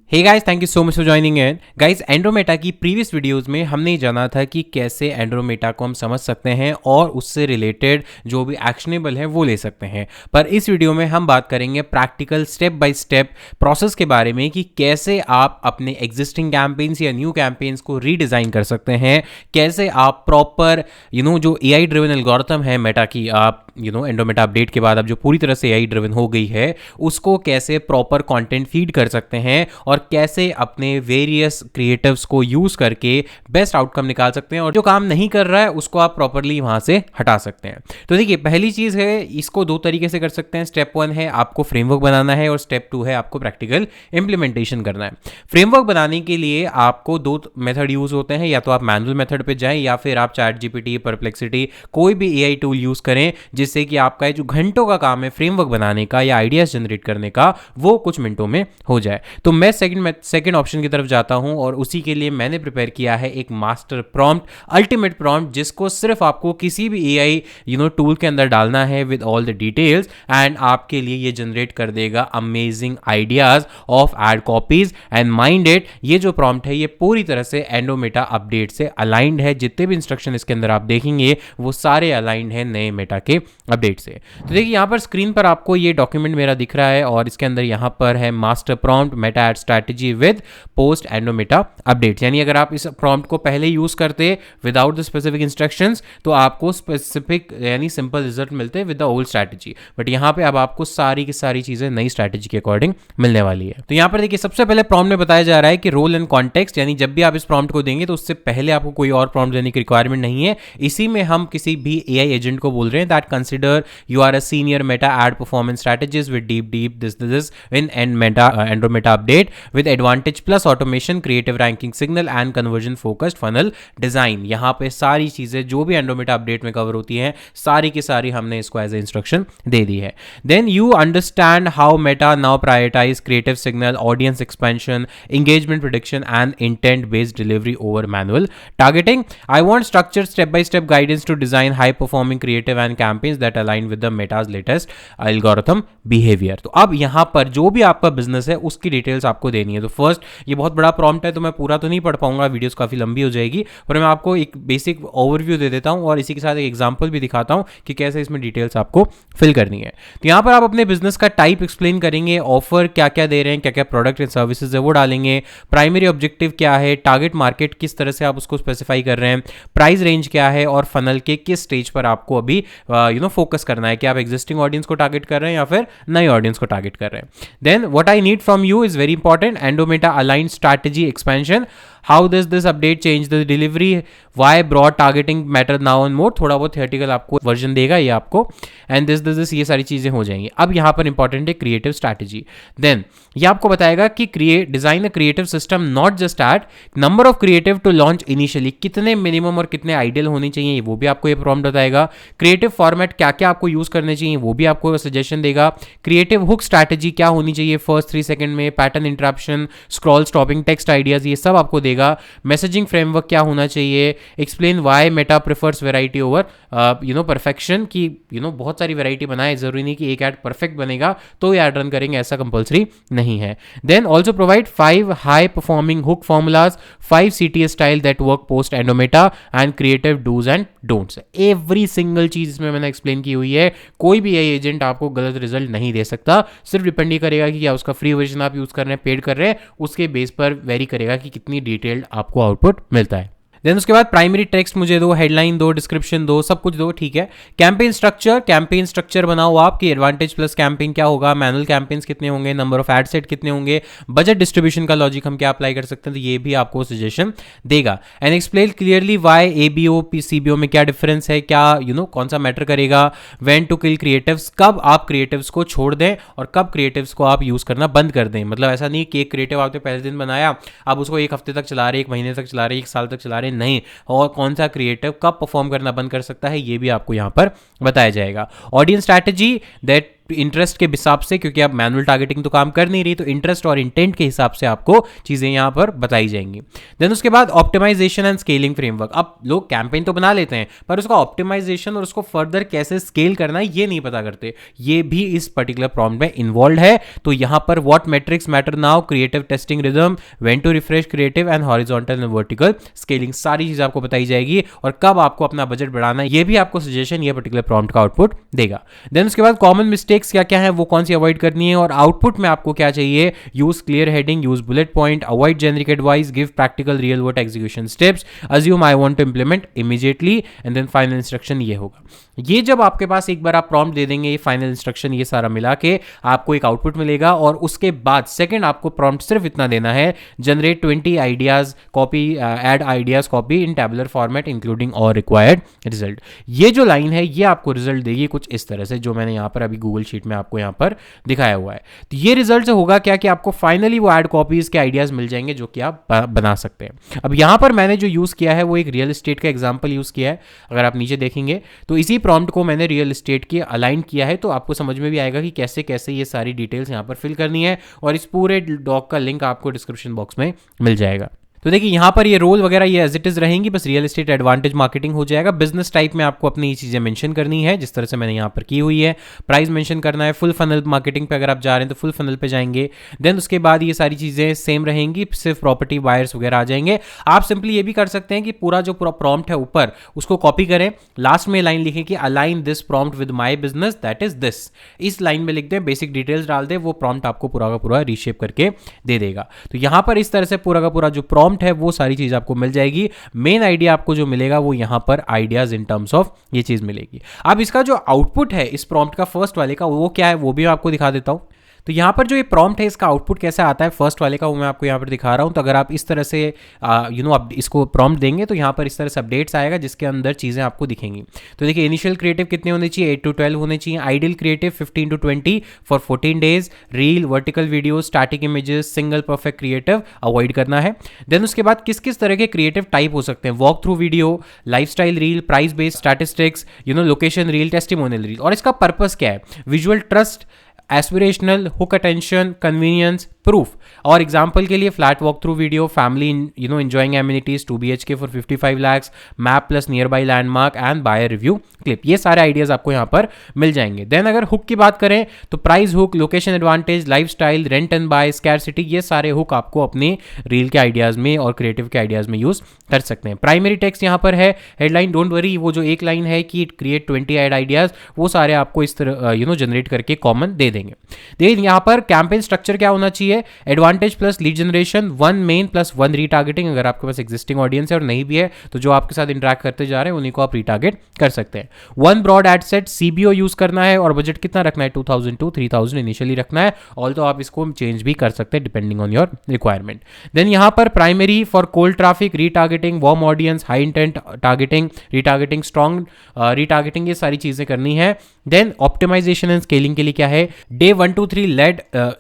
Hey guys, thank you so much for joining in. Guys, Andromeda की previous videos में हमने जाना था कि कैसे एंड्रोमेटा को हम समझ सकते हैं और उससे रिलेटेड जो भी एक्शनेबल है वो ले सकते हैं। पर इस वीडियो में हम बात करेंगे practical step by step process के बारे में कि कैसे आप अपने एग्जिस्टिंग कैंपेन्स या न्यू कैंपेन्स को रीडिज़ाइन कर सकते हैं, कैसे आप प्रॉपर जो AI ड्रिवन एल्गोरिथम है मेटा की, आप एंड्रोमेटा अपडेट के बाद अब जो पूरी तरह से AI ड्रिवन हो गई है, उसको कैसे प्रॉपर कंटेंट फीड कर सकते हैं और कैसे अपने वेरियस क्रिएटिव्स को यूज करके बेस्ट आउटकम निकाल सकते हैं और जो काम नहीं कर रहा है उसको आप प्रॉपरली वहां से हटा सकते हैं। तो देखिए, पहली चीज है, इसको दो तरीके से कर सकते हैं। स्टेप 1 है आपको फ्रेमवर्क बनाना है और स्टेप 2 है आपको प्रैक्टिकल इंप्लीमेंटेशन करना है। फ्रेमवर्क बनाने के लिए आपको दो मेथड यूज होते हैं, या तो आप मैनुअल मेथड पे जाएं या फिर आप ChatGPT, परप्लेक्सिटी, कोई भी AI टूल यूज करें जिससे कि आपका जो घंटों का काम है फ्रेमवर्क बनाने का या आइडियाज जनरेट करने का वो कुछ मिनटों में हो जाए। तो मैं सेकंड ऑप्शन की तरफ जाता हूं और उसी के लिए मैंने प्रिपेयर किया है एक मास्टर प्रॉम्प्ट, अल्टीमेट प्रॉम्प्ट, जिसको सिर्फ आपको किसी भी AI टूल के अंदर डालना है with all the details and आपके लिए ये जनरेट कर देगा amazing ideas of ad copies. And mind it, ये जो प्रॉम्प्ट है ये पूरी तरह से एंड्रोमेटा अपडेट से अलाइंड है। जितने भी इंस्ट्रक्शन इसके अंदर आप देखेंगे वो सारे अलाइंड है नए मेटा के अपडेट से। तो देखिए, यहां पर स्क्रीन पर आपको ये डॉक्यूमेंट मेरा दिख रहा है और इसके अंदर यहां पर है master prompt Meta ad strategy with post Andromeda updates. यानी अगर आप इस प्रॉम्प्ट को पहले यूज करते विदाउट द स्पेसिफिक इंस्ट्रक्शंस तो आपको स्पेसिफिक यानी सिंपल रिजल्ट मिलते with the old strategy, but यहां पे अब आपको सारी की सारी चीजें नई स्ट्रैटेजी के अकॉर्डिंग मिलने वाली है। तो यहां पर देखिए, सबसे पहले प्रॉम्प्ट में बताया जा रहा है कि रोल एंड कॉन्टेक्स्ट, यानी जब भी आप इस प्रॉम्प्ट को देंगे तो उससे पहले आपको कोई और प्रॉम्प्ट देने की रिक्वायरमेंट नहीं है। इसी में हम किसी भी AI एजेंट को बोल रहे हैं that consider you are a senior Meta ad performance strategist with deep this in Andromeda update with advantage plus automation, creative ranking signal and conversion focused funnel design. यहां पे सारी चीजें जो भी एंड्रोमेटा अपडेट में कवर होती हैं सारी की सारी हमने इसको एज ए इंस्ट्रक्शन दे दी है। Then you understand how Meta now prioritize creative signal, audience expansion, engagement prediction and intent based delivery over manual targeting. I want structured step by step guidance to design high performing creative and campaigns that align with the Meta's latest algorithm behavior. तो अब यहाँ पर जो भी आपका business है उसकी details आपको देनी है। तो फर्स्ट, ये बहुत बड़ा प्रॉम्प्ट है तो मैं पूरा तो नहीं पढ़ पाऊंगा, वीडियोस काफी लंबी हो जाएगी, पर मैं आपको एक बेसिक ओवरव्यू दे देता हूँ और इसी के साथ एक एग्जांपल भी दिखाता हूँ कि कैसे इसमें डिटेल्स आपको फिल करनी है। तो यहाँ पर आप अपने बिजनेस का टाइप एक्सप्लेन करेंगे, ऑफर क्या क्या दे रहे हैं, क्या क्या प्रोडक्ट एंड सर्विसेज है वो डालेंगे, प्राइमरी ऑब्जेक्टिव क्या है, टारगेट मार्केट किस तरह से आप उसको स्पेसिफाई कर रहे हैं, प्राइस रेंज क्या है और फनल के किस स्टेज पर आपको अभी फोकस करना है कि आप एग्जिस्टिंग ऑडियंस को टारगेट कर रहे हैं या फिर नए ऑडियंस को टारगेट कर रहे हैं। Then what I need from you is very important, Andromeda align strategy expansion, how does this update change the delivery, why broad targeting matter now and more, थोड़ा बहुत थियोरेटिकल आपको वर्जन देगा ये आपको, एंड दिस ये सारी चीजें हो जाएंगी। अब यहाँ पर इंपॉर्टेंट है क्रिएटिव स्ट्रैटेजी। देन ये आपको बताएगा कि design a creative system not just at number of creative to launch initially, कितने मिनिमम और कितने आइडियल होने चाहिए वो भी आपको ये प्रॉम्प्ट बताएगा, क्रिएटिव फॉर्मेट क्या क्या आपको यूज करने चाहिए वो भी आपको सजेशन देगा, क्रिएटिव हुक स्ट्रैटेजी क्या होनी चाहिए फर्स्ट 3 सेकंड में, pattern interruption, scroll stopping, text ideas, ये सब आपको देगा, मैसेजिंग फ्रेमवर्क क्या होना चाहिए, explain why Meta prefers variety over perfection, कि बहुत सारी वैरायटी बनाए, जरूरी नहीं कि एक ऐड परफेक्ट बनेगा तो ये ऐड रन करेंगे, ऐसा कंपलसरी नहीं है। Then also provide 5 high performing hook formulas, 5 CTS style that work post Andromeda and creative dos and don'ts. Every single चीज इसमें मैंने एक्सप्लेन की हुई है। कोई भी AI एजेंट आपको गलत रिजल्ट नहीं दे सकता, सिर्फ डिपेंड ही करेगा कि क्या उसका फ्री वर्जन आप यूज कर रहे हैं, पेड कर रहे हैं, उसके बेस पर वेरी करेगा कि कितनी डिटेल्ड आपको आउटपुट मिलता है। देन उसके बाद प्राइमरी टेक्स्ट मुझे दो, हेडलाइन दो, डिस्क्रिप्शन दो, सब कुछ दो, ठीक है। कैंपेन स्ट्रक्चर बनाओ आपकी, एडवांटेज प्लस कैंपेन क्या होगा, मैनुअल कैंपेन्स कितने होंगे, नंबर ऑफ एड सेट कितने होंगे, बजट डिस्ट्रीब्यूशन का लॉजिक हम क्या अप्लाई कर सकते हैं, तो ये भी आपको सजेशन देगा। And explain clearly why ABO CBO में क्या डिफरेंस है, क्या कौन सा मैटर करेगा, व्हेन टू किल क्रिएटिव्स, कब आप क्रिएटिव्स को छोड़ दें और कब क्रिएटिव्स को आप यूज करना बंद कर दें। मतलब ऐसा नहीं कि एक क्रिएटिव आपने पहले दिन बनाया आप उसको एक हफ्ते तक चला रहे, 1 महीने तक चला रहे, 1 साल तक चला रहे, नहीं, और कौन सा क्रिएटिव कब परफॉर्म करना बंद कर सकता है ये भी आपको यहां पर बताया जाएगा। ऑडियंस स्ट्रैटेजी दैट इंटरेस्ट के हिसाब से, क्योंकि आप मैनुअल टारगेटिंग तो काम कर नहीं रही, तो इंटरेस्ट और इंटेंट के हिसाब से आपको चीज़ें यहाँ पर बताई जाएंगी। देन उसके बाद ऑप्टिमाइजेशन एंड स्केलिंग फ्रेमवर्क। अब लोग कैंपेन तो बना लेते हैं पर उसका ऑप्टिमाइजेशन और उसको फर्दर कैसे स्केल करना है ये नहीं पता करते, ये भी इस पर्टिकुलर प्रॉम्प्ट में इन्वॉल्व है। तो यहाँ पर what metrics matter now, creative testing rhythm, when to refresh creative and horizontal and vertical scaling, सारी चीज़ आपको बताई जाएगी और कब आपको अपना बजट बढ़ाना है ये भी आपको सजेशन ये पर्टिकुलर प्रॉम्प्ट का आउटपुट देगा। देन उसके बाद कॉमन मिस्टेक्स क्या क्या है, वो कौन सी अवॉइड करनी है, और आउटपुट में आपको क्या चाहिए, use clear heading, use bullet point, avoid generic advice, give practical real world execution steps, assume I want to implement immediately, and then final instruction ये होगा। ये जब आपके पास एक बार आप प्रॉम्प्ट दे देंगे, ये फाइनल इंस्ट्रक्शन ये सारा मिला के आपको एक आउटपुट मिलेगा, और उसके बाद सेकंड आपको प्रॉम्प्ट सिर्फ इतना देना है, generate 20 ideas copy, add ideas copy in tabular format including और रिक्वायर्ड रिजल्ट। ये जो लाइन है ये आपको रिजल्ट देगी कुछ इस तरह से, जो मैंने यहाँ पर अभी गूगल शीट में आपको यहाँ पर दिखाया हुआ है। तो ये रिजल्ट से होगा क्या कि आपको फाइनली वो ऐड कॉपीज के आइडियाज मिल जाएंगे जो कि आप बना सकते हैं। अब यहाँ पर मैंने जो यूज किया है वो एक रियल एस्टेट का एग्जांपल यूज किया है। अगर आप नीचे देखेंगे तो इसी प्रॉम्प्ट को मैंने रियल एस्टेट के अलाइन किया है, तो आपको समझ में भी आएगा कि कैसे कैसे ये सारी डिटेल्स यहाँ पर फिल करनी है, और इस पूरे डॉक का लिंक आपको डिस्क्रिप्शन बॉक्स में मिल जाएगा। तो देखिए यहाँ पर ये रोल वगैरह ये एज इट इज रहेंगी, बस रियल एस्टेट एडवांटेज मार्केटिंग हो जाएगा। बिजनेस टाइप में आपको अपनी ये चीज़ें मेंशन करनी है जिस तरह से मैंने यहाँ पर की हुई है। प्राइस मेंशन करना है। फुल फनल मार्केटिंग पे अगर आप जा रहे हैं तो फुल फनल पे जाएंगे। देन उसके बाद ये सारी चीज़ें सेम रहेंगी, सिर्फ प्रॉपर्टी बायर्स वगैरह आ जाएंगे। आप सिंपली ये भी कर सकते हैं कि पूरा जो पूरा प्रॉम्प्ट है ऊपर उसको कॉपी करें, लास्ट में लाइन लिखें कि align this prompt with my business that is this, इस लाइन में लिख दें, बेसिक डिटेल्स डाल दें, वो प्रॉम्प्ट आपको पूरा का पूरा रीशेप करके दे देगा। तो यहाँ पर इस तरह से पूरा का पूरा जो प्रॉम्प्ट है वो सारी आपको मिल जाएगी। मेन आइडिया आपको जो मिलेगा वो यहां पर आइडियाज इन टर्म्स ऑफ ये चीज मिलेगी। अब इसका जो आउटपुट है इस प्रॉम्प्ट का फर्स्ट वाले का वो क्या है वो भी मैं आपको दिखा देता हूं। तो यहाँ पर जो ये प्रॉम्प्ट है इसका आउटपुट कैसा आता है फर्स्ट वाले का वो मैं आपको यहाँ पर दिखा रहा हूँ। तो अगर आप इस तरह से आप इसको प्रॉम्प्ट देंगे तो यहाँ पर इस तरह से अपडेट्स आएगा जिसके अंदर चीज़ें आपको दिखेंगी। तो देखिए इनिशियल क्रिएटिव कितने होने चाहिए, 8 to 12 होने चाहिए। Ideal creative 15 to 20 for 14 days. Reel, vertical video, static images, single perfect creative avoid करना है। देन उसके बाद किस किस तरह के क्रिएटिव टाइप हो सकते हैं, walk through video, lifestyle reel, price based statistics, location reel, testimonial reel. और इसका पर्पस क्या है, visual trust, aspirational, hook attention, convenience, proof. और एग्जांपल के लिए flat walk through video, family enjoying amenities, 2 BHK for 55 lakhs, map plus nearby landmark and buyer review clip. ये सारे ideas आपको यहाँ पर मिल जाएंगे। देन अगर हुक की बात करें तो price hook, location advantage, lifestyle, rent and buy, scarcity, ये सारे हुक आपको अपने रील के आइडियाज में और क्रिएटिव के आइडियाज में यूज कर सकते हैं। प्राइमरी टेक्स्ट यहाँ पर है, हेडलाइन, डोंट वरी, वो जो एक लाइन है कि क्रिएट 20 ऐड आइडियाज, वो सारे आपको इस तरह जनरेट करके कॉमन दे देंगे। देखिए यहाँ पर कैंपेन स्ट्रक्चर क्या होना चाहिए, advantage plus lead generation, 1 main plus 1 retargeting. अगर आपके पास एग्जिस्टिंग ऑडियंस है और नहीं भी है तो जो आपके साथ इंटरेक्ट करते जा रहे हैं उन्हीं को आप रीटारगेट कर सकते हैं। 1 broad ad set, CBO use करना है, और बजट कितना रखना है, 2000 to 3000 इनिशियली रखना है। ऑल तो आप इसको चेंज भी कर सकते हैं depending on your requirement. Then यहाँ पर primary for cold traffic, retargeting, warm audience, high intent targeting, retargeting, strong retargeting, ये सारी चीजें करनी है। देन ऑप्टिमाइजेशन एंड स्केलिंग के लिए क्या है, day 1 to 3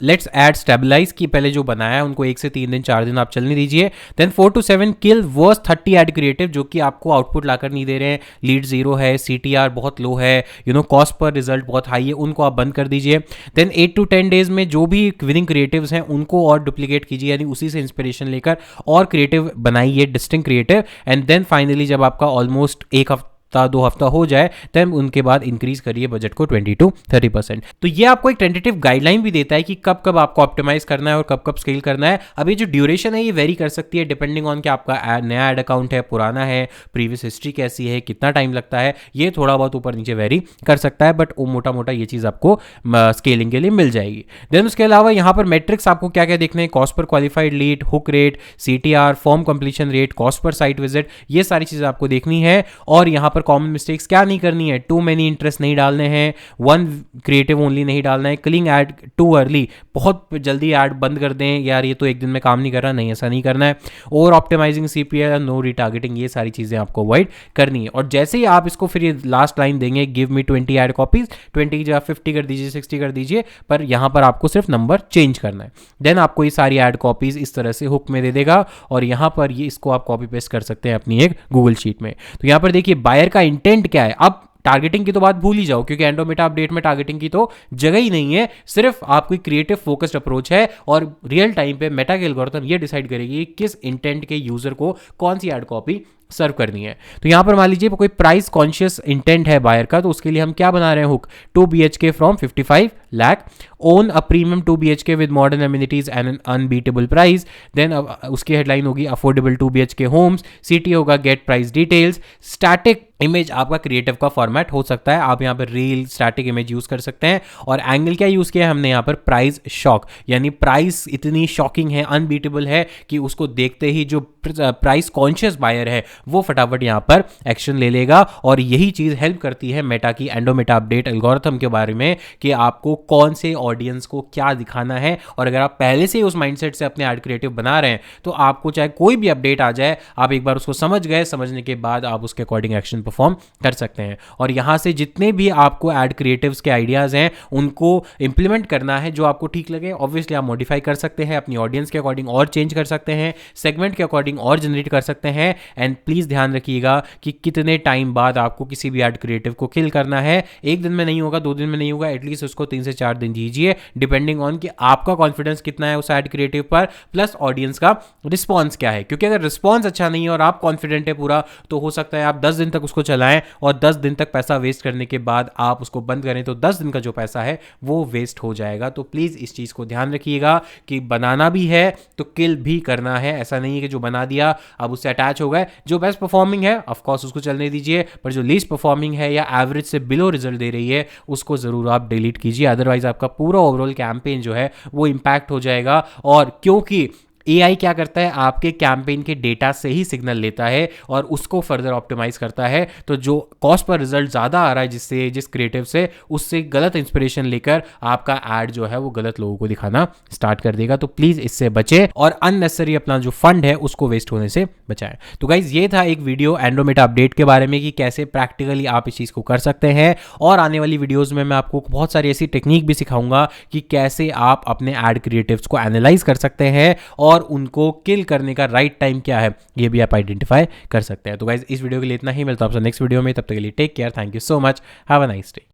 let's ad stabilize, की पहले जो बनाया है उनको 1 से 3 दिन 4 दिन आप चलने दीजिए। Then 4 to 7 kill worst 30 ad creative जो कि आपको आउटपुट लाकर नहीं दे रहे हैं, लीड 0 है, CTR बहुत लो है, कॉस्ट पर रिजल्ट बहुत हाई है, उनको आप बंद कर दीजिए। देन 8 to 10 डेज में जो भी विनिंग क्रिएटिव्स हैं उनको और डुप्लीकेट कीजिए, यानी उसी से इंस्पिरेशन लेकर और क्रिएटिव बनाइए, distinct creative. And then finally जब आपका ऑलमोस्ट 1 हफ्ता 2 हफ्ता हो जाए तब उनके बाद इंक्रीज करिए बजट को 20 to 30%। तो ये आपको एक टेंटेटिव गाइडलाइन भी देता है कि कब कब आपको ऑप्टिमाइज करना है और कब कब स्केल करना है। अब ये जो ड्यूरेशन है ये वेरी कर सकती है डिपेंडिंग ऑन कि आपका नया एड अकाउंट है, पुराना है, प्रीवियस हिस्ट्री कैसी है, कितना टाइम लगता है, ये थोड़ा बहुत ऊपर नीचे वेरी कर सकता है, बट वो मोटा मोटा ये चीज़ आपको स्केलिंग के लिए मिल जाएगी। देन उसके अलावा यहाँ पर मेट्रिक्स आपको क्या क्या देखने हैं, cost per qualified lead, hook rate, CTR, form completion rate, cost per site visit, ये सारी चीज़ें आपको देखनी है। और यहाँ पर कॉमन मिस्टेक्स क्या नहीं करनी है, टू मेनी इंटरेस्ट नहीं डालने हैं, 1 क्रिएटिव ओनली नहीं डालना है, किलिंग एड टू अर्ली, बहुत जल्दी ऐड बंद कर दें, यार ये तो एक दिन में काम नहीं कर रहा, नहीं ऐसा नहीं करना है। Over optimizing CPL, no retargeting, ये सारी चीज़ें आपको अवॉइड करनी है। और जैसे ही आप इसको फिर ये लास्ट लाइन देंगे, गिव मी 20 ऐड कॉपीज, 20 की जगह 50 कर दीजिए, 60 कर दीजिए, पर यहाँ पर आपको सिर्फ नंबर चेंज करना है। देन आपको ये सारी ऐड कॉपीज इस तरह से हुक में दे देगा, और यहाँ पर ये इसको आप कॉपी पेस्ट कर सकते हैं अपनी एक गूगल शीट में। तो यहाँ पर देखिए बायर का इंटेंट क्या है। अब टारगेटिंग की तो बात भूल ही जाओ, क्योंकि एंड्रोमेटा अपडेट में टारगेटिंग की तो जगह ही नहीं है। सिर्फ आपकी क्रिएटिव फोकस्ड अप्रोच है और रियल टाइम पे मेटा के एल्गोरिथम ये डिसाइड करेगी किस इंटेंट के यूजर को कौन सी एड कॉपी सर्व करनी है। तो यहां पर मान लीजिए कोई प्राइस कॉन्शियस इंटेंट है बायर का, तो उसके लिए हम क्या बना रहे हैं hook, 2 BHK from 55 lakh, own a premium 2 BHK with modern amenities and an unbeatable price. Then उसकी हेडलाइन होगी अफोर्डेबल 2 BHK होम्स, सिटी होगा get price details. Static image आपका क्रिएटिव का फॉर्मेट हो सकता है, आप यहाँ पर रील स्टैटिक इमेज यूज कर सकते हैं। और एंगल क्या यूज किया है हमने यहाँ पर, प्राइस शॉक, यानी प्राइस इतनी शॉकिंग है, अनबीटेबल है कि उसको देखते ही जो प्राइस कॉन्शियस बायर है वो फटाफट यहाँ पर एक्शन ले लेगा। और यही चीज हेल्प करती है मेटा की एंड्रोमेटा अपडेट एल्गोरिथम के बारे में कि आपको कौन से ऑडियंस को क्या दिखाना है। और अगर आप पहले से ही उस माइंडसेट से अपने एड क्रिएटिव बना रहे हैं तो आपको चाहे कोई भी अपडेट आ जाए, आप एक बार उसको समझ गए, समझने के बाद आप उसके अकॉर्डिंग एक्शन परफॉर्म कर सकते हैं। और यहां से जितने भी आपको एड क्रिएटिव्स के आइडियाज हैं उनको इंप्लीमेंट करना है, जो आपको ठीक लगे ऑब्वियसली आप मॉडिफाई कर सकते हैं, अपनी ऑडियंस के अकॉर्डिंग और चेंज कर सकते हैं, सेगमेंट के अकॉर्डिंग और जनरेट कर सकते हैं। एंड प्लीज ध्यान रखिएगा कि कितने टाइम बाद आपको किसी भी एड क्रिएटिव को किल करना है। एक दिन में नहीं होगा, 2 दिन में नहीं होगा, एटलीस्ट उसको 3 से 4 दिन दीजिए, डिपेंडिंग ऑन कि आपका कॉन्फिडेंस कितना है उस एड क्रिएटिव पर, प्लस ऑडियंस का रिस्पॉन्स क्या है। क्योंकि अगर रिस्पॉन्स अच्छा नहीं है और आप कॉन्फिडेंट है पूरा, तो हो सकता है आप 10 दिन तक उसको चलाएं और 10 दिन तक पैसा वेस्ट करने के बाद आप उसको बंद करें तो 10 दिन का जो पैसा है वो वेस्ट हो जाएगा। तो प्लीज इस चीज को ध्यान रखिएगा कि बनाना भी है तो किल भी करना है। ऐसा नहीं है कि जो बना दिया अब उससे अटैच हो गए। जो बेस्ट परफॉर्मिंग है ऑफ कोर्स उसको चलने दीजिए, पर जो लीस्ट परफॉर्मिंग है या एवरेज से बिलो रिजल्ट दे रही है उसको जरूर आप डिलीट कीजिए, अदरवाइज आपका पूरा ओवरऑल कैंपेन जो है वो इंपैक्ट हो जाएगा। और क्योंकि एआई क्या करता है, आपके कैंपेन के डेटा से ही सिग्नल लेता है और उसको फर्दर ऑप्टिमाइज करता है। तो जो कॉस्ट पर रिजल्ट ज़्यादा आ रहा है जिस क्रिएटिव से, उससे गलत इंस्पिरेशन लेकर आपका एड जो है वो गलत लोगों को दिखाना स्टार्ट कर देगा। तो प्लीज़ इससे बचे और अननेसेसरी अपना जो फंड है उसको वेस्ट होने से बचाएं। तो गाइज ये था एक वीडियो एंड्रोमेटा अपडेट के बारे में कि कैसे प्रैक्टिकली आप इस चीज़ को कर सकते हैं। और आने वाली वीडियोज़ में मैं आपको बहुत सारी ऐसी टेक्निक भी सिखाऊंगा कि कैसे आप अपने एड क्रिएटिव्स को एनालाइज कर सकते हैं और उनको किल करने का राइट टाइम क्या है ये भी आप आइडेंटिफाई कर सकते हैं। तो गाइज इस वीडियो के लिए इतना ही, मिलता हूं आपसे नेक्स्ट वीडियो में, तब तक के लिए take care, thank you so much, have a nice day.